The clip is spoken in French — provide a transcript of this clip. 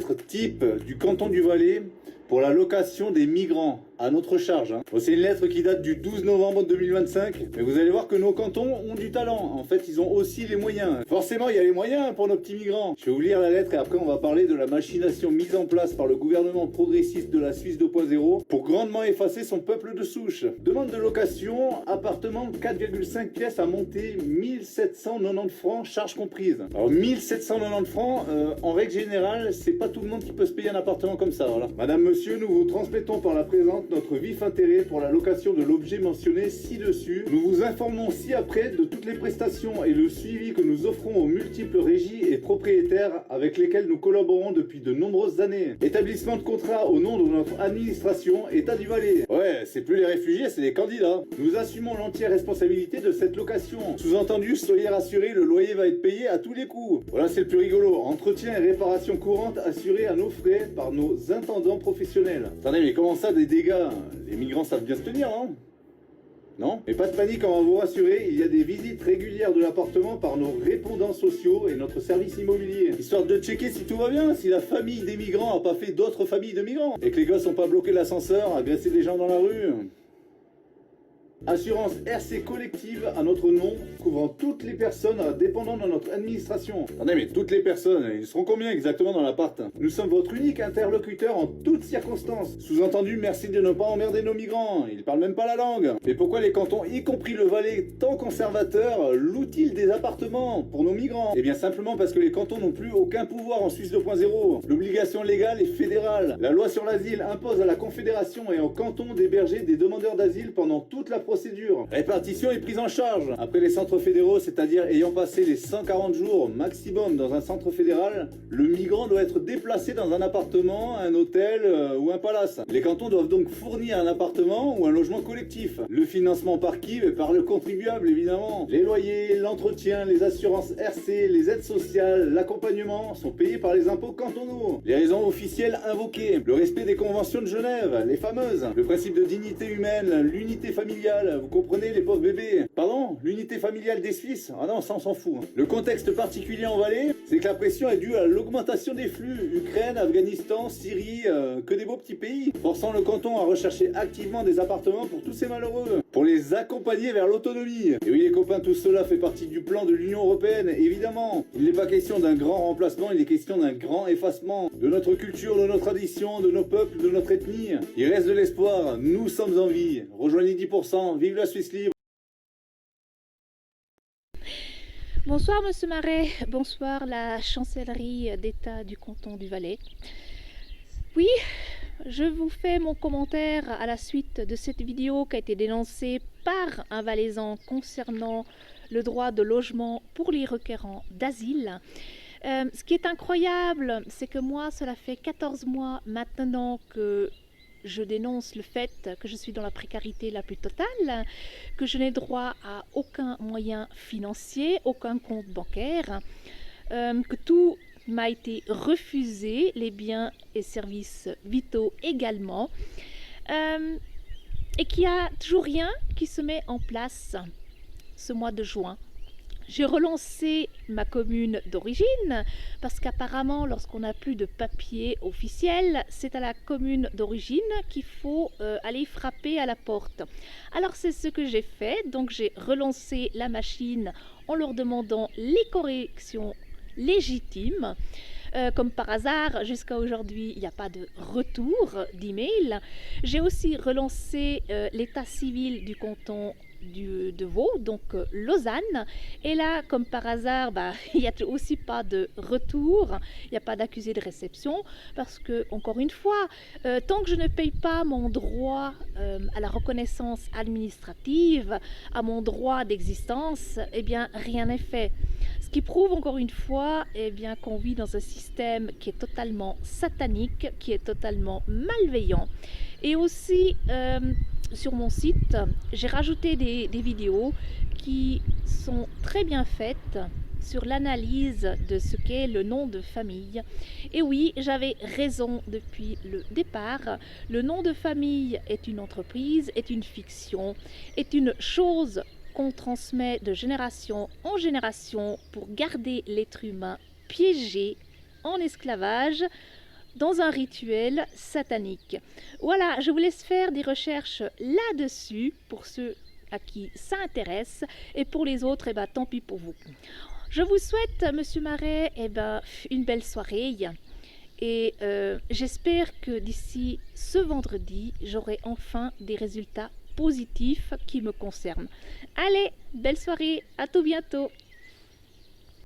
lettre type du canton du Valais pour la location des migrants à notre charge. Bon, c'est une lettre qui date du 12 novembre 2025, mais vous allez voir que nos cantons ont du talent. En fait, ils ont aussi les moyens. Forcément, il y a les moyens pour nos petits migrants. Je vais vous lire la lettre et après on va parler de la machination mise en place par le gouvernement progressiste de la Suisse 2.0 pour grandement effacer son peuple de souche. Demande de location, appartement 4,5 pièces à monter, 1790 francs, charges comprises. Alors 1790 francs, en règle générale, c'est pas tout le monde qui peut se payer un appartement comme ça. Voilà. Madame, monsieur, nous vous transmettons par la présente notre vif intérêt pour la location de l'objet mentionné ci-dessus. Nous vous informons ci-après de toutes les prestations et le suivi que nous offrons aux multiples régies et propriétaires avec lesquels nous collaborons depuis de nombreuses années. Établissement de contrat au nom de notre administration, État du Valais. Ouais, c'est plus les réfugiés, c'est les candidats. Nous assumons l'entière responsabilité de cette location. Sous-entendu, soyez rassurés, le loyer va être payé à tous les coups. Voilà, c'est le plus rigolo. Entretien et réparation courante assurés à nos frais par nos intendants professionnels. Attendez, mais comment ça, des dégâts? Les migrants savent bien se tenir, non? Non? Mais pas de panique, on va vous rassurer, il y a des visites régulières de l'appartement par nos répondants sociaux et notre service immobilier. Histoire de checker si tout va bien, si la famille des migrants a pas fait d'autres familles de migrants. Et que les gosses ont pas bloqué l'ascenseur, agressé des gens dans la rue. Assurance RC collective à notre nom, couvrant toutes les personnes dépendant de notre administration. Attendez, mais toutes les personnes, ils seront combien exactement dans l'appart? Nous sommes votre unique interlocuteur en toutes circonstances. Sous-entendu, merci de ne pas emmerder nos migrants, ils parlent même pas la langue. Mais pourquoi les cantons, y compris le Valais, tant conservateur, louent-ils des appartements pour nos migrants? Eh bien simplement parce que les cantons n'ont plus aucun pouvoir en Suisse 2.0. L'obligation légale est fédérale. La loi sur l'asile impose à la Confédération et aux cantons d'héberger des demandeurs d'asile pendant toute la procédure. Répartition et prise en charge. Après les centres fédéraux, c'est-à-dire ayant passé les 140 jours maximum dans un centre fédéral, le migrant doit être déplacé dans un appartement, un hôtel ou un palace. Les cantons doivent donc fournir un appartement ou un logement collectif. Le financement par qui? Par le contribuable évidemment. Les loyers, l'entretien, les assurances RC, les aides sociales, l'accompagnement sont payés par les impôts cantonaux. Les raisons officielles invoquées: le respect des conventions de Genève, les fameuses, le principe de dignité humaine, l'unité familiale. Vous comprenez, les pauvres bébés? Pardon? L'unité familiale des Suisses? Ah non, ça on s'en fout. Le contexte particulier en Valais, c'est que la pression est due à l'augmentation des flux. Ukraine, Afghanistan, Syrie, que des beaux petits pays, forçant le canton à rechercher activement des appartements pour tous ces malheureux, pour les accompagner vers l'autonomie. Et oui les copains, tout cela fait partie du plan de l'Union Européenne, évidemment. Il n'est pas question d'un grand remplacement, il est question d'un grand effacement de notre culture, de nos traditions, de nos peuples, de notre ethnie. Il reste de l'espoir, nous sommes en vie. Rejoignez 10%, vive la Suisse libre. Bonsoir Monsieur Marais, bonsoir la chancellerie d'État du canton du Valais. Oui, je vous fais mon commentaire à la suite de cette vidéo qui a été dénoncée par un Valaisan concernant le droit de logement pour les requérants d'asile. Ce qui est incroyable, c'est que moi, cela fait 14 mois maintenant que je dénonce le fait que je suis dans la précarité la plus totale, que je n'ai droit à aucun moyen financier, aucun compte bancaire, que tout m'a été refusé, les biens et services vitaux également, et qu'il n'y a toujours rien qui se met en place ce mois de juin. J'ai relancé ma commune d'origine parce qu'apparemment, lorsqu'on n'a plus de papier officiel, c'est à la commune d'origine qu'il faut aller frapper à la porte. Alors c'est ce que j'ai fait, donc j'ai relancé la machine en leur demandant les corrections légitimes. Comme par hasard, jusqu'à aujourd'hui, il n'y a pas de retour d'email. J'ai aussi relancé l'état civil du canton de Vaud, donc Lausanne, et là comme par hasard il n'y a aussi pas de retour, il n'y a pas d'accusé de réception parce que encore une fois tant que je ne paye pas mon droit à la reconnaissance administrative, à mon droit d'existence, eh bien rien n'est fait, ce qui prouve encore une fois qu'on vit dans un système qui est totalement satanique, qui est totalement malveillant. Et aussi sur mon site, j'ai rajouté des vidéos qui sont très bien faites sur l'analyse de ce qu'est le nom de famille. Et oui, j'avais raison depuis le départ. Le nom de famille est une entreprise, est une fiction, est une chose qu'on transmet de génération en génération pour garder l'être humain piégé en esclavage dans un rituel satanique. Voilà, je vous laisse faire des recherches là-dessus pour ceux à qui ça intéresse, et pour les autres, eh ben, tant pis pour vous. Je vous souhaite, Monsieur Marais, eh ben, une belle soirée. Et j'espère que d'ici ce vendredi, j'aurai enfin des résultats positifs qui me concernent. Allez, belle soirée, à tout bientôt.